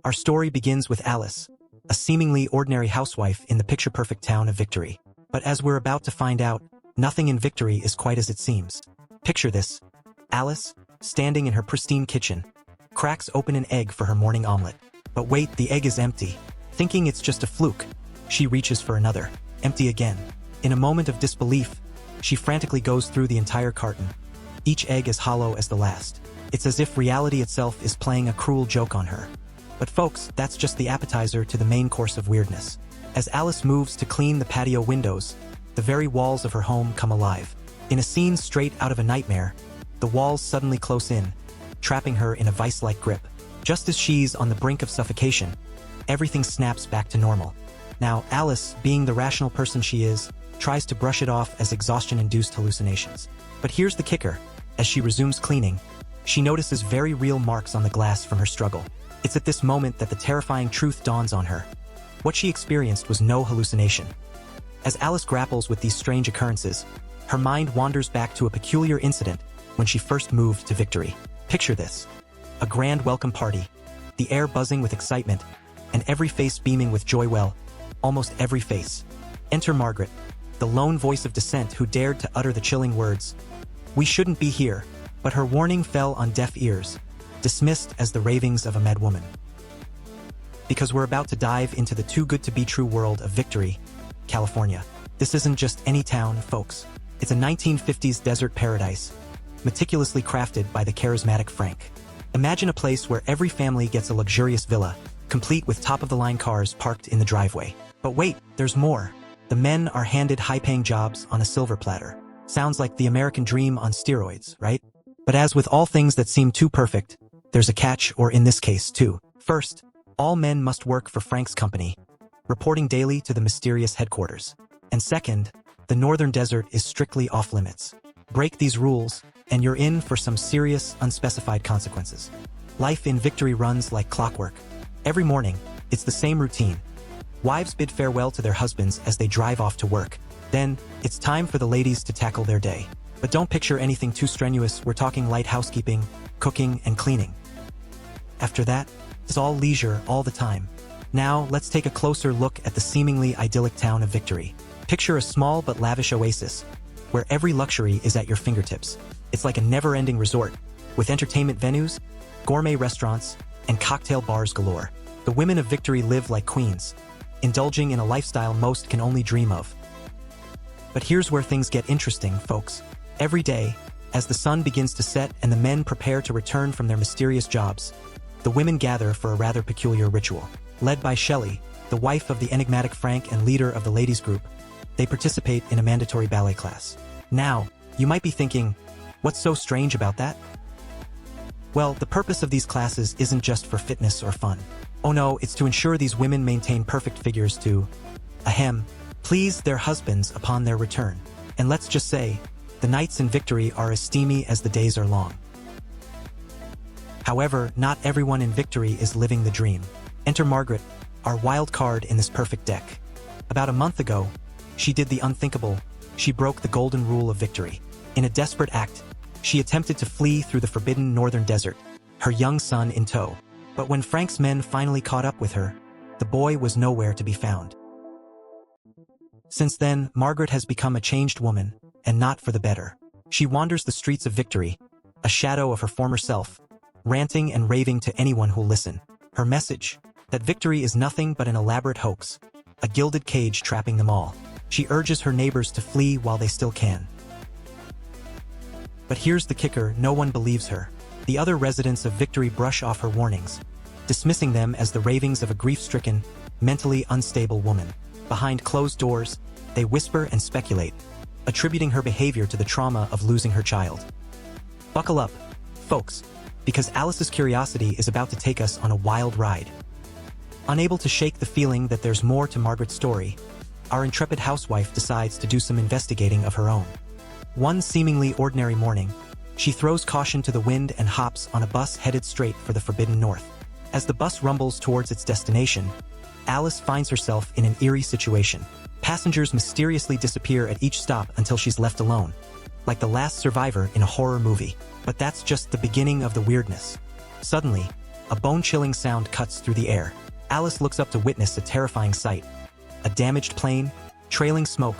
Our story begins with Alice, a seemingly ordinary housewife in the picture-perfect town of Victory. But as we're about to find out, nothing in Victory is quite as it seems. Picture this. Alice, standing in her pristine kitchen, cracks open an egg for her morning omelet. But wait, the egg is empty. Thinking it's just a fluke, she reaches for another. Empty again. In a moment of disbelief, she frantically goes through the entire carton. Each egg as hollow as the last. It's as if reality itself is playing a cruel joke on her. But folks, that's just the appetizer to the main course of weirdness. As Alice moves to clean the patio windows, the very walls of her home come alive. In a scene straight out of a nightmare, the walls suddenly close in, trapping her in a vice-like grip. Just as she's on the brink of suffocation, everything snaps back to normal. Now, Alice, being the rational person she is, tries to brush it off as exhaustion-induced hallucinations. But here's the kicker. As she resumes cleaning, she notices very real marks on the glass from her struggle. It's at this moment that the terrifying truth dawns on her. What she experienced was no hallucination. As Alice grapples with these strange occurrences, her mind wanders back to a peculiar incident when she first moved to Victory. Picture this. A grand welcome party, the air buzzing with excitement, and every face beaming with joy. Well, almost every face. Enter Margaret, the lone voice of dissent who dared to utter the chilling words, "We shouldn't be here," but her warning fell on deaf ears, dismissed as the ravings of a mad woman. Because we're about to dive into the too-good-to-be-true world of Victory, California. This isn't just any town, folks. It's a 1950s desert paradise, meticulously crafted by the charismatic Frank. Imagine a place where every family gets a luxurious villa, complete with top-of-the-line cars parked in the driveway. But wait, there's more. The men are handed high-paying jobs on a silver platter. Sounds like the American dream on steroids, right? But as with all things that seem too perfect, there's a catch, or in this case, two. First, all men must work for Frank's company, reporting daily to the mysterious headquarters. And second, the northern desert is strictly off-limits. Break these rules, and you're in for some serious, unspecified consequences. Life in Victory runs like clockwork. Every morning, it's the same routine. Wives bid farewell to their husbands as they drive off to work. Then, it's time for the ladies to tackle their day. But don't picture anything too strenuous. We're talking light housekeeping, cooking, and cleaning. After that, it's all leisure all the time. Now, let's take a closer look at the seemingly idyllic town of Victory. Picture a small but lavish oasis, where every luxury is at your fingertips. It's like a never-ending resort, with entertainment venues, gourmet restaurants, and cocktail bars galore. The women of Victory live like queens, indulging in a lifestyle most can only dream of. But here's where things get interesting, folks. Every day, as the sun begins to set and the men prepare to return from their mysterious jobs, the women gather for a rather peculiar ritual. Led by Shelley, the wife of the enigmatic Frank and leader of the ladies' group, they participate in a mandatory ballet class. Now, you might be thinking, what's so strange about that? Well, the purpose of these classes isn't just for fitness or fun. Oh no, it's to ensure these women maintain perfect figures to, please their husbands upon their return. And let's just say, the nights in Victory are as steamy as the days are long. However, not everyone in Victory is living the dream. Enter Margaret, our wild card in this perfect deck. About a month ago, she did the unthinkable. She broke the golden rule of Victory. In a desperate act, she attempted to flee through the forbidden northern desert, her young son in tow. But when Frank's men finally caught up with her, the boy was nowhere to be found. Since then, Margaret has become a changed woman, and not for the better. She wanders the streets of Victory, a shadow of her former self, ranting and raving to anyone who'll listen. Her message, that Victory is nothing but an elaborate hoax, a gilded cage trapping them all. She urges her neighbors to flee while they still can. But here's the kicker, no one believes her. The other residents of Victory brush off her warnings, dismissing them as the ravings of a grief-stricken, mentally unstable woman. Behind closed doors, they whisper and speculate, attributing her behavior to the trauma of losing her child. Buckle up, folks, because Alice's curiosity is about to take us on a wild ride. Unable to shake the feeling that there's more to Margaret's story, our intrepid housewife decides to do some investigating of her own. One seemingly ordinary morning, she throws caution to the wind and hops on a bus headed straight for the Forbidden North. As the bus rumbles towards its destination, Alice finds herself in an eerie situation. Passengers mysteriously disappear at each stop until she's left alone, like the last survivor in a horror movie. But that's just the beginning of the weirdness. Suddenly, A bone-chilling sound cuts through the air. Alice looks up to witness a terrifying sight. A damaged plane, trailing smoke,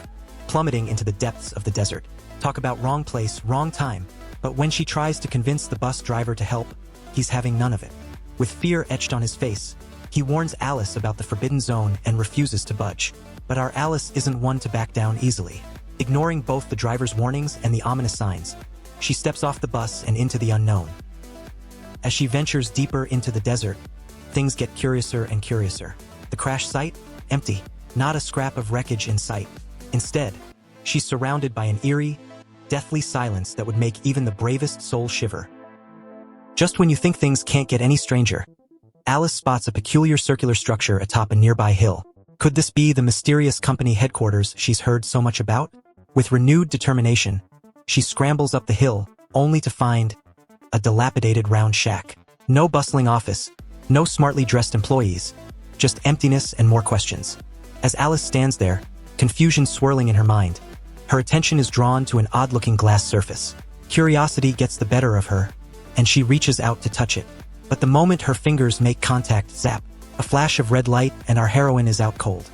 plummeting into the depths of the desert. Talk about wrong place, wrong time. But when she tries to convince the bus driver to help, he's having none of it. With fear etched on his face, he warns Alice about the forbidden zone and refuses to budge. But our Alice isn't one to back down easily. Ignoring both the driver's warnings and the ominous signs, she steps off the bus and into the unknown. As she ventures deeper into the desert, things get curiouser and curiouser. The crash site? Empty. Not a scrap of wreckage in sight. Instead, she's surrounded by an eerie, deathly silence that would make even the bravest soul shiver. Just when you think things can't get any stranger, Alice spots a peculiar circular structure atop a nearby hill. Could this be the mysterious company headquarters she's heard so much about? With renewed determination, she scrambles up the hill, only to find a dilapidated round shack. No bustling office, no smartly dressed employees, just emptiness and more questions. As Alice stands there, confusion swirling in her mind, her attention is drawn to an odd-looking glass surface. Curiosity gets the better of her, and she reaches out to touch it. But the moment her fingers make contact, zap, a flash of red light and our heroine is out cold.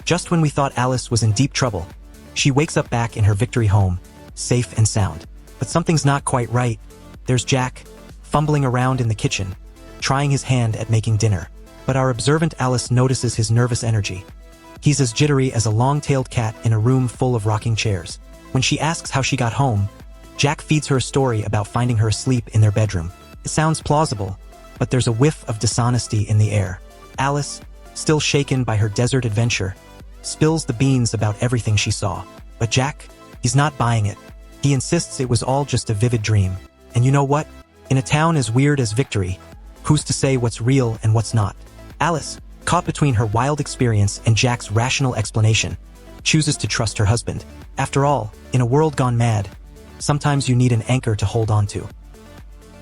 Just when we thought Alice was in deep trouble, she wakes up back in her Victory home, safe and sound. But something's not quite right. There's Jack, fumbling around in the kitchen, trying his hand at making dinner. But our observant Alice notices his nervous energy. He's as jittery as a long-tailed cat in a room full of rocking chairs. When she asks how she got home, Jack feeds her a story about finding her asleep in their bedroom. It sounds plausible, but there's a whiff of dishonesty in the air. Alice, still shaken by her desert adventure, spills the beans about everything she saw. But Jack, he's not buying it. He insists it was all just a vivid dream. And you know what? In a town as weird as Victory, who's to say what's real and what's not? Alice, caught between her wild experience and Jack's rational explanation, chooses to trust her husband. After all, in a world gone mad, sometimes you need an anchor to hold on to.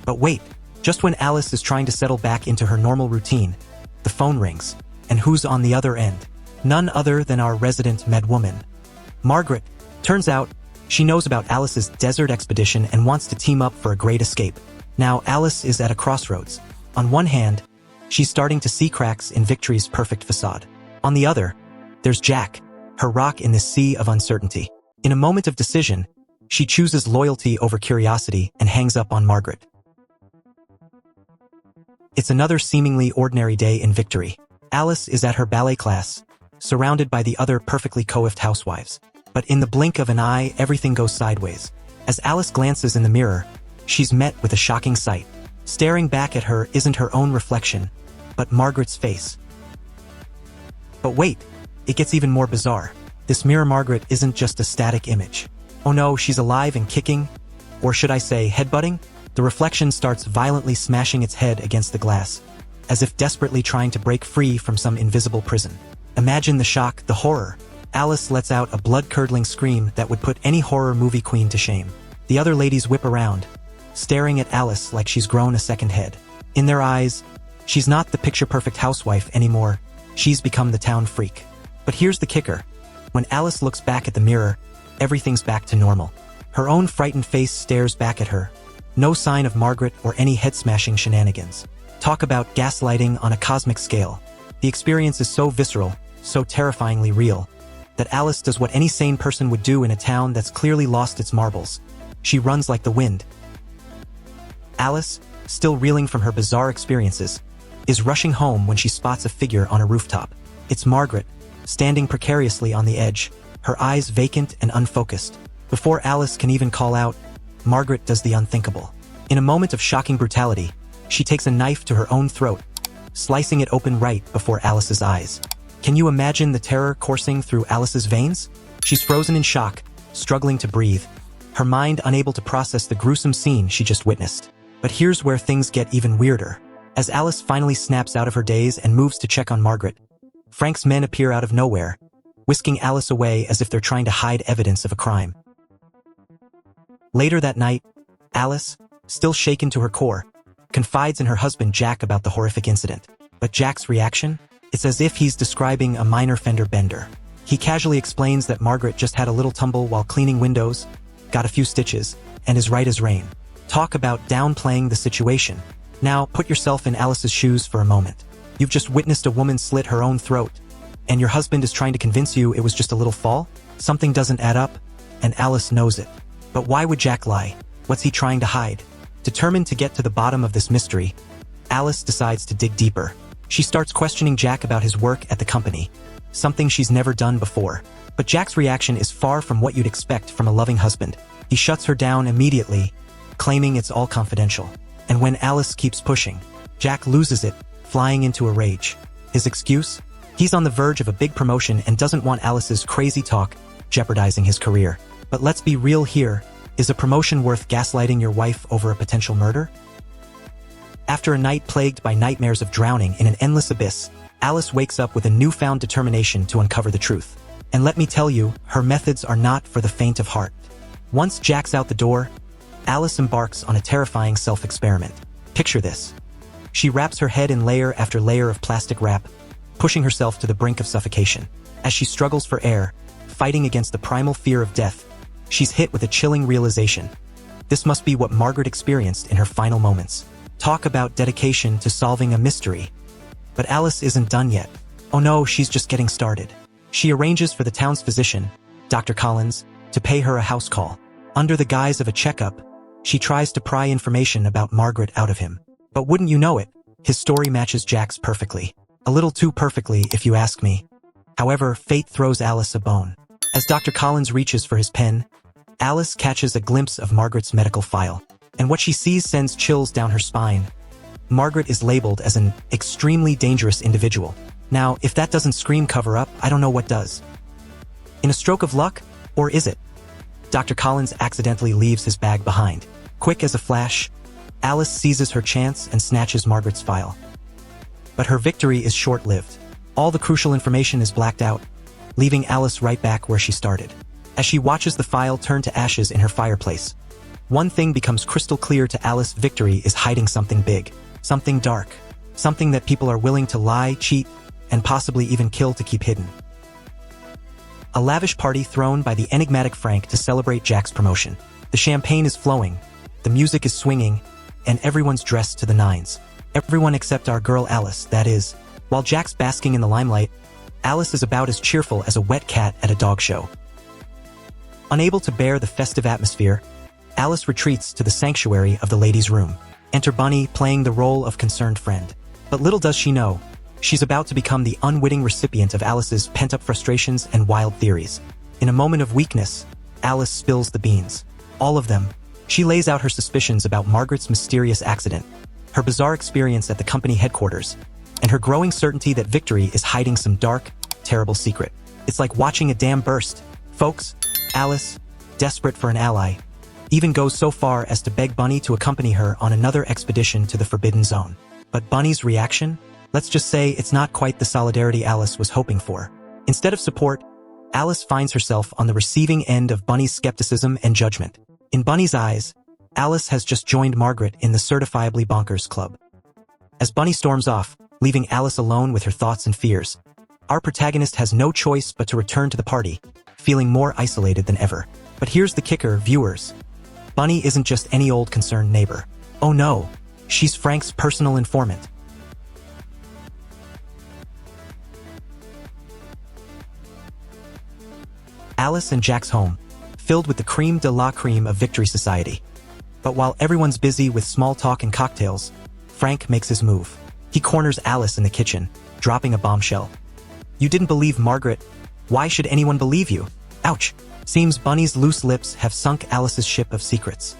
But wait, just when Alice is trying to settle back into her normal routine, the phone rings. And who's on the other end? None other than our resident med woman, Margaret. Turns out, she knows about Alice's desert expedition and wants to team up for a great escape. Now Alice is at a crossroads. On one hand, she's starting to see cracks in Victory's perfect facade. On the other, there's Jack, her rock in this sea of uncertainty. In a moment of decision, she chooses loyalty over curiosity and hangs up on Margaret. It's another seemingly ordinary day in Victory. Alice is at her ballet class, surrounded by the other perfectly coiffed housewives. But in the blink of an eye, everything goes sideways. As Alice glances in the mirror, she's met with a shocking sight. Staring back at her isn't her own reflection, but Margaret's face. But wait, it gets even more bizarre. This mirror Margaret isn't just a static image. Oh no, she's alive and kicking, or should I say headbutting? The reflection starts violently smashing its head against the glass, as if desperately trying to break free from some invisible prison. Imagine the shock, the horror. Alice lets out a blood-curdling scream that would put any horror movie queen to shame. The other ladies whip around, staring at Alice like she's grown a second head. In their eyes, she's not the picture-perfect housewife anymore. She's become the town freak. But here's the kicker. When Alice looks back at the mirror, everything's back to normal. Her own frightened face stares back at her. No sign of Margaret or any head-smashing shenanigans. Talk about gaslighting on a cosmic scale. The experience is so visceral, so terrifyingly real, that Alice does what any sane person would do in a town that's clearly lost its marbles. She runs like the wind. Alice, still reeling from her bizarre experiences, is rushing home when she spots a figure on a rooftop. It's Margaret, standing precariously on the edge, her eyes vacant and unfocused. Before Alice can even call out, Margaret does the unthinkable. In a moment of shocking brutality, she takes a knife to her own throat, slicing it open right before Alice's eyes. Can you imagine the terror coursing through Alice's veins? She's frozen in shock, struggling to breathe, her mind unable to process the gruesome scene she just witnessed. But here's where things get even weirder. As Alice finally snaps out of her daze and moves to check on Margaret, Frank's men appear out of nowhere, whisking Alice away as if they're trying to hide evidence of a crime. Later that night, Alice, still shaken to her core, confides in her husband Jack about the horrific incident. But Jack's reaction? It's as if he's describing a minor fender bender. He casually explains that Margaret just had a little tumble while cleaning windows, got a few stitches, and is right as rain. Talk about downplaying the situation. Now, put yourself in Alice's shoes for a moment. You've just witnessed a woman slit her own throat, and your husband is trying to convince you it was just a little fall? Something doesn't add up, and Alice knows it. But why would Jack lie? What's he trying to hide? Determined to get to the bottom of this mystery, Alice decides to dig deeper. She starts questioning Jack about his work at the company, something she's never done before. But Jack's reaction is far from what you'd expect from a loving husband. He shuts her down immediately, claiming it's all confidential. And when Alice keeps pushing, Jack loses it, flying into a rage. His excuse? He's on the verge of a big promotion and doesn't want Alice's crazy talk jeopardizing his career. But let's be real here. Is a promotion worth gaslighting your wife over a potential murder? After a night plagued by nightmares of drowning in an endless abyss, Alice wakes up with a newfound determination to uncover the truth. And let me tell you, her methods are not for the faint of heart. Once Jack's out the door, Alice embarks on a terrifying self-experiment. Picture this. She wraps her head in layer after layer of plastic wrap, pushing herself to the brink of suffocation. As she struggles for air, fighting against the primal fear of death, she's hit with a chilling realization. This must be what Margaret experienced in her final moments. Talk about dedication to solving a mystery. But Alice isn't done yet. Oh no, she's just getting started. She arranges for the town's physician, Dr. Collins, to pay her a house call. Under the guise of a checkup, she tries to pry information about Margaret out of him. But wouldn't you know it, his story matches Jack's perfectly. A little too perfectly, if you ask me. However, fate throws Alice a bone. As Dr. Collins reaches for his pen, Alice catches a glimpse of Margaret's medical file. And what she sees sends chills down her spine. Margaret is labeled as an extremely dangerous individual. Now, if that doesn't scream cover up, I don't know what does. In a stroke of luck? Or is it? Dr. Collins accidentally leaves his bag behind. Quick as a flash, Alice seizes her chance and snatches Margaret's file. But her victory is short-lived. All the crucial information is blacked out, leaving Alice right back where she started. As she watches the file turn to ashes in her fireplace, one thing becomes crystal clear to Alice: victory is hiding something big, something dark, something that people are willing to lie, cheat, and possibly even kill to keep hidden. A lavish party thrown by the enigmatic Frank to celebrate Jack's promotion. The champagne is flowing, the music is swinging, and everyone's dressed to the nines. Everyone except our girl Alice, that is. While Jack's basking in the limelight, Alice is about as cheerful as a wet cat at a dog show. Unable to bear the festive atmosphere, Alice retreats to the sanctuary of the ladies' room. Enter Bunny, playing the role of concerned friend. But little does she know, she's about to become the unwitting recipient of Alice's pent-up frustrations and wild theories. In a moment of weakness, Alice spills the beans. All of them. She lays out her suspicions about Margaret's mysterious accident, her bizarre experience at the company headquarters, and her growing certainty that Victory is hiding some dark, terrible secret. It's like watching a dam burst. Folks, Alice, desperate for an ally, even goes so far as to beg Bunny to accompany her on another expedition to the Forbidden Zone. But Bunny's reaction? Let's just say it's not quite the solidarity Alice was hoping for. Instead of support, Alice finds herself on the receiving end of Bunny's skepticism and judgment. In Bunny's eyes, Alice has just joined Margaret in the certifiably bonkers club. As Bunny storms off, leaving Alice alone with her thoughts and fears, our protagonist has no choice but to return to the party, feeling more isolated than ever. But here's the kicker, viewers. Bunny isn't just any old concerned neighbor. Oh no, she's Frank's personal informant. Alice and Jack's home, filled with the creme de la creme of Victory Society. But while everyone's busy with small talk and cocktails, Frank makes his move. He corners Alice in the kitchen, dropping a bombshell. You didn't believe Margaret? Why should anyone believe you? Ouch! Seems Bunny's loose lips have sunk Alice's ship of secrets.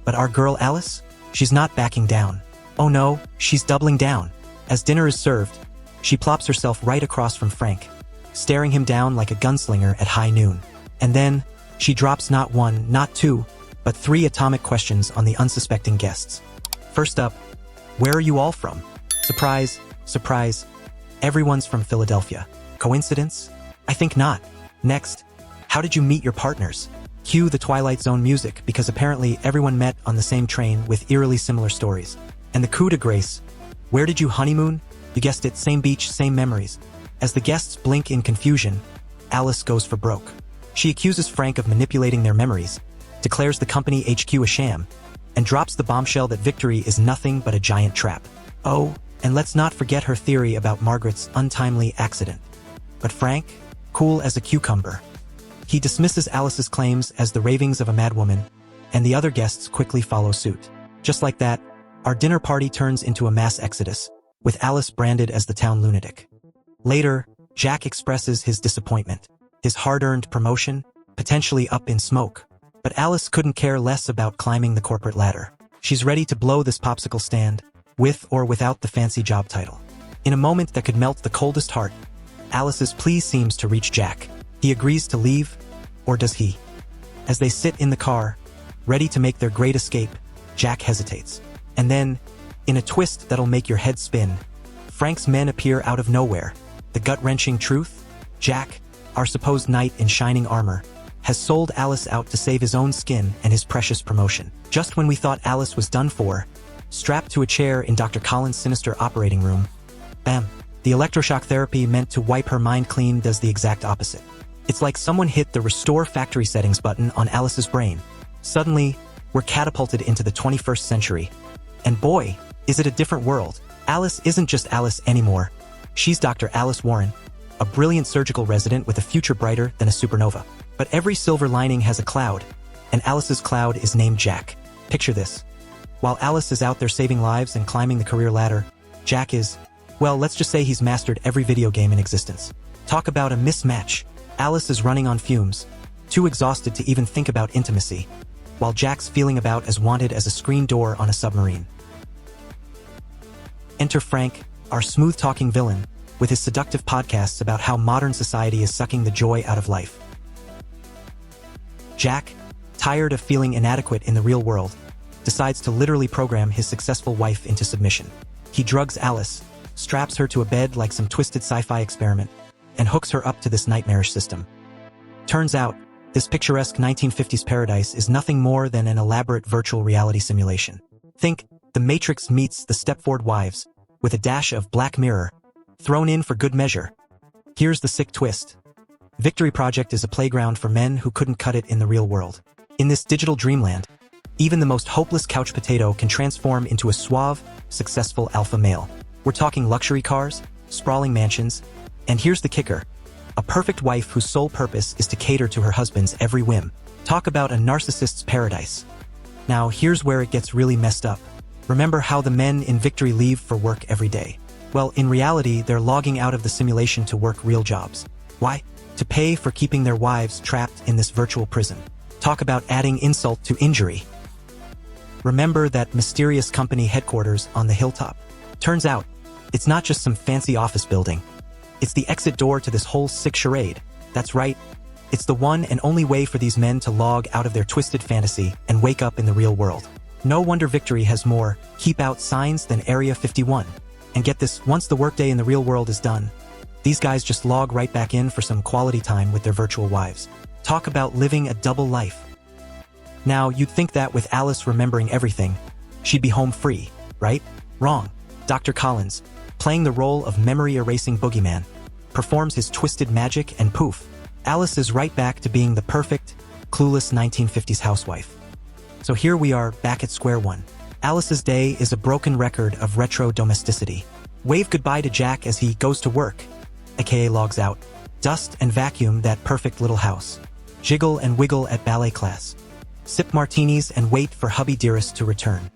But our girl Alice? She's not backing down. Oh no, she's doubling down. As dinner is served, she plops herself right across from Frank, staring him down like a gunslinger at high noon. And then, she drops not one, not two, but 3 atomic questions on the unsuspecting guests. First up, where are you all from? Surprise, surprise, everyone's from Philadelphia. Coincidence? I think not. Next, how did you meet your partners? Cue the Twilight Zone music, because apparently everyone met on the same train with eerily similar stories. And the coup de grace, where did you honeymoon? You guessed it, same beach, same memories. As the guests blink in confusion, Alice goes for broke. She accuses Frank of manipulating their memories, declares the company HQ a sham, and drops the bombshell that Victory is nothing but a giant trap. Oh, and let's not forget her theory about Margaret's untimely accident. But Frank, cool as a cucumber. He dismisses Alice's claims as the ravings of a madwoman, and the other guests quickly follow suit. Just like that, our dinner party turns into a mass exodus, with Alice branded as the town lunatic. Later, Jack expresses his disappointment, his hard-earned promotion, potentially up in smoke. But Alice couldn't care less about climbing the corporate ladder. She's ready to blow this popsicle stand, with or without the fancy job title. In a moment that could melt the coldest heart, Alice's plea seems to reach Jack. He agrees to leave, or does he? As they sit in the car, ready to make their great escape, Jack hesitates. And then, in a twist that'll make your head spin, Frank's men appear out of nowhere. The gut-wrenching truth? Jack, our supposed knight in shining armor, has sold Alice out to save his own skin and his precious promotion. Just when we thought Alice was done for, strapped to a chair in Dr. Collins' sinister operating room, bam, the electroshock therapy meant to wipe her mind clean does the exact opposite. It's like someone hit the restore factory settings button on Alice's brain. Suddenly, we're catapulted into the 21st century. And boy, is it a different world. Alice isn't just Alice anymore. She's Dr. Alice Warren, a brilliant surgical resident with a future brighter than a supernova. But every silver lining has a cloud, and Alice's cloud is named Jack. Picture this. While Alice is out there saving lives and climbing the career ladder, Jack is, well, let's just say he's mastered every video game in existence. Talk about a mismatch. Alice is running on fumes, too exhausted to even think about intimacy, while Jack's feeling about as wanted as a screen door on a submarine. Enter Frank, our smooth-talking villain, with his seductive podcasts about how modern society is sucking the joy out of life. Jack, tired of feeling inadequate in the real world, decides to literally program his successful wife into submission. He drugs Alice, straps her to a bed like some twisted sci-fi experiment, and hooks her up to this nightmarish system. Turns out, this picturesque 1950s paradise is nothing more than an elaborate virtual reality simulation. Think The Matrix meets the Stepford Wives, with a dash of Black Mirror, thrown in for good measure. Here's the sick twist. Victory Project is a playground for men who couldn't cut it in the real world. In this digital dreamland, even the most hopeless couch potato can transform into a suave, successful alpha male. We're talking luxury cars, sprawling mansions, and here's the kicker. A perfect wife whose sole purpose is to cater to her husband's every whim. Talk about a narcissist's paradise. Now, here's where it gets really messed up. Remember how the men in Victory leave for work every day? Well, in reality, they're logging out of the simulation to work real jobs. Why? To pay for keeping their wives trapped in this virtual prison. Talk about adding insult to injury. Remember that mysterious company headquarters on the hilltop? Turns out, it's not just some fancy office building. It's the exit door to this whole sick charade. That's right. It's the one and only way for these men to log out of their twisted fantasy and wake up in the real world. No wonder Victory has more keep out signs than Area 51. And get this, once the workday in the real world is done, these guys just log right back in for some quality time with their virtual wives. Talk about living a double life. Now, you'd think that with Alice remembering everything, she'd be home free, right? Wrong. Dr. Collins, playing the role of memory-erasing boogeyman, performs his twisted magic and poof, Alice is right back to being the perfect, clueless 1950s housewife. So here we are, back at square one. Alice's day is a broken record of retro domesticity. Wave goodbye to Jack as he goes to work, aka logs out. Dust and vacuum that perfect little house. Jiggle and wiggle at ballet class. Sip martinis and wait for hubby dearest to return.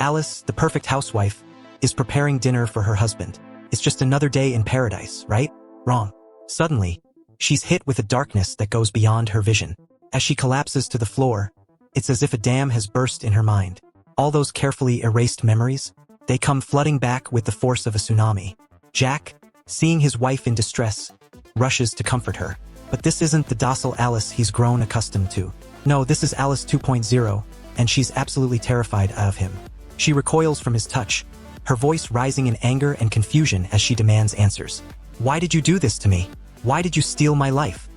Alice, the perfect housewife, is preparing dinner for her husband. It's just another day in paradise, right? Wrong. Suddenly, she's hit with a darkness that goes beyond her vision. As she collapses to the floor, it's as if a dam has burst in her mind. All those carefully erased memories, they come flooding back with the force of a tsunami. Jack, seeing his wife in distress, rushes to comfort her. But this isn't the docile Alice he's grown accustomed to. No, this is Alice 2.0, and she's absolutely terrified of him. She recoils from his touch, her voice rising in anger and confusion as she demands answers. Why did you do this to me? Why did you steal my life?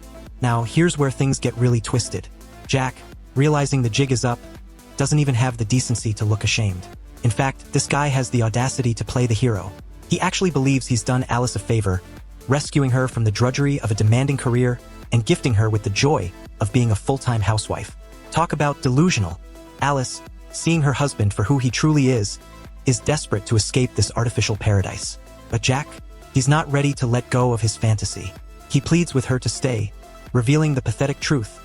Now, here's where things get really twisted. Jack, realizing the jig is up, doesn't even have the decency to look ashamed. In fact, this guy has the audacity to play the hero. He actually believes he's done Alice a favor, rescuing her from the drudgery of a demanding career and gifting her with the joy of being a full-time housewife. Talk about delusional. Alice, seeing her husband for who he truly is desperate to escape this artificial paradise. But Jack, he's not ready to let go of his fantasy. He pleads with her to stay, revealing the pathetic truth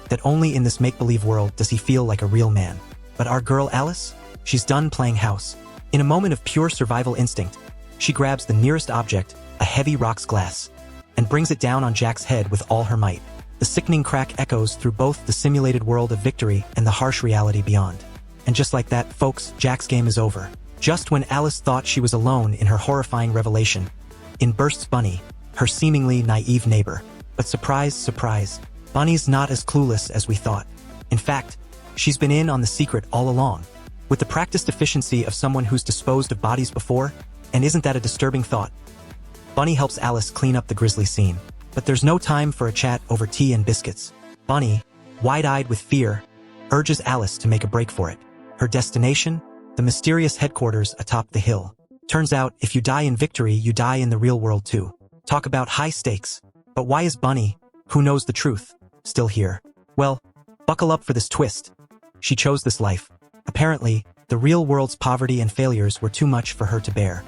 that only in this make-believe world does he feel like a real man. But our girl Alice? She's done playing house. In a moment of pure survival instinct, she grabs the nearest object, a heavy roc's glass, and brings it down on Jack's head with all her might. The sickening crack echoes through both the simulated world of victory and the harsh reality beyond. And just like that, folks, Jack's game is over. Just when Alice thought she was alone in her horrifying revelation, in bursts Bunny, her seemingly naive neighbor. But surprise, surprise, Bunny's not as clueless as we thought. In fact, she's been in on the secret all along. With the practiced efficiency of someone who's disposed of bodies before, and isn't that a disturbing thought? Bunny helps Alice clean up the grisly scene. But there's no time for a chat over tea and biscuits. Bunny, wide-eyed with fear, urges Alice to make a break for it. Her destination? The mysterious headquarters atop the hill. Turns out, if you die in victory, you die in the real world too. Talk about high stakes. But why is Bunny, who knows the truth, still here? Well, buckle up for this twist. She chose this life. Apparently, the real world's poverty and failures were too much for her to bear.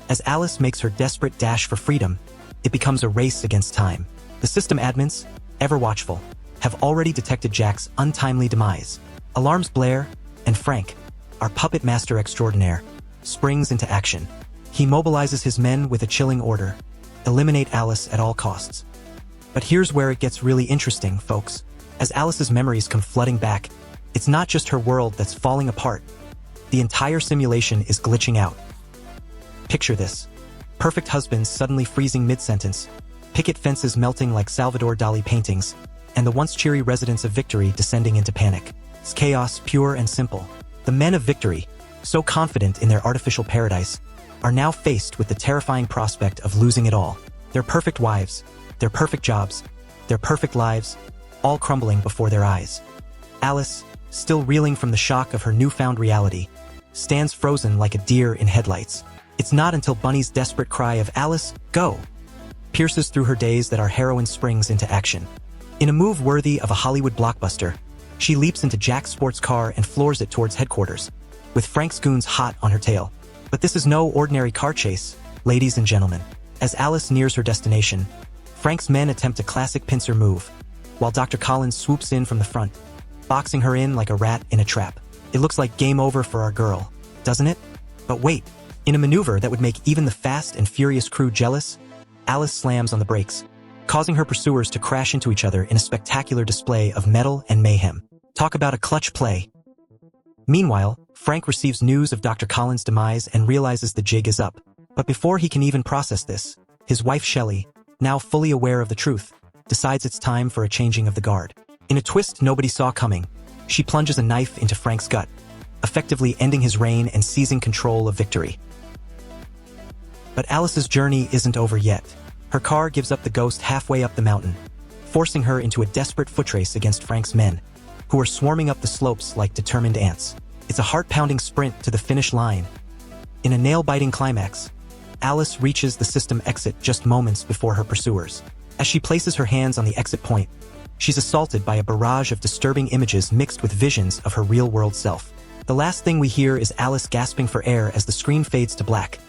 As Alice makes her desperate dash for freedom, it becomes a race against time. The system admins, ever watchful, have already detected Jack's untimely demise. Alarms blare, and Frank, our puppet master extraordinaire, springs into action. He mobilizes his men with a chilling order: eliminate Alice at all costs. But here's where it gets really interesting, folks. As Alice's memories come flooding back, it's not just her world that's falling apart. The entire simulation is glitching out. Picture this. Perfect husbands suddenly freezing mid-sentence, picket fences melting like Salvador Dali paintings, and the once cheery residents of Victory descending into panic. It's chaos, pure and simple. The men of Victory, so confident in their artificial paradise, are now faced with the terrifying prospect of losing it all. Their perfect wives, their perfect jobs, their perfect lives, all crumbling before their eyes. Alice, still reeling from the shock of her newfound reality, stands frozen like a deer in headlights. It's not until Bunny's desperate cry of "Alice, go!" pierces through her daze that our heroine springs into action. In a move worthy of a Hollywood blockbuster, she leaps into Jack's sports car and floors it towards headquarters, with Frank's goons hot on her tail. But this is no ordinary car chase, ladies and gentlemen. As Alice nears her destination, Frank's men attempt a classic pincer move, while Dr. Collins swoops in from the front, boxing her in like a rat in a trap. It looks like game over for our girl, doesn't it? But wait. In a maneuver that would make even the fast and furious crew jealous, Alice slams on the brakes, causing her pursuers to crash into each other in a spectacular display of mettle and mayhem. Talk about a clutch play. Meanwhile, Frank receives news of Dr. Collins' demise and realizes the jig is up. But before he can even process this, his wife Shelley, now fully aware of the truth, decides it's time for a changing of the guard. In a twist nobody saw coming, she plunges a knife into Frank's gut, effectively ending his reign and seizing control of Victory. But Alice's journey isn't over yet. Her car gives up the ghost halfway up the mountain, forcing her into a desperate footrace against Frank's men, who are swarming up the slopes like determined ants. It's a heart-pounding sprint to the finish line. In a nail-biting climax, Alice reaches the system exit just moments before her pursuers. As she places her hands on the exit point, she's assaulted by a barrage of disturbing images mixed with visions of her real-world self. The last thing we hear is Alice gasping for air as the screen fades to black,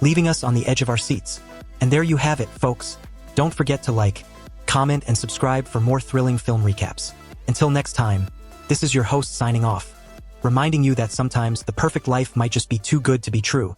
leaving us on the edge of our seats. And there you have it, folks. Don't forget to like, comment, and subscribe for more thrilling film recaps. Until next time, this is your host signing off, reminding you that sometimes the perfect life might just be too good to be true.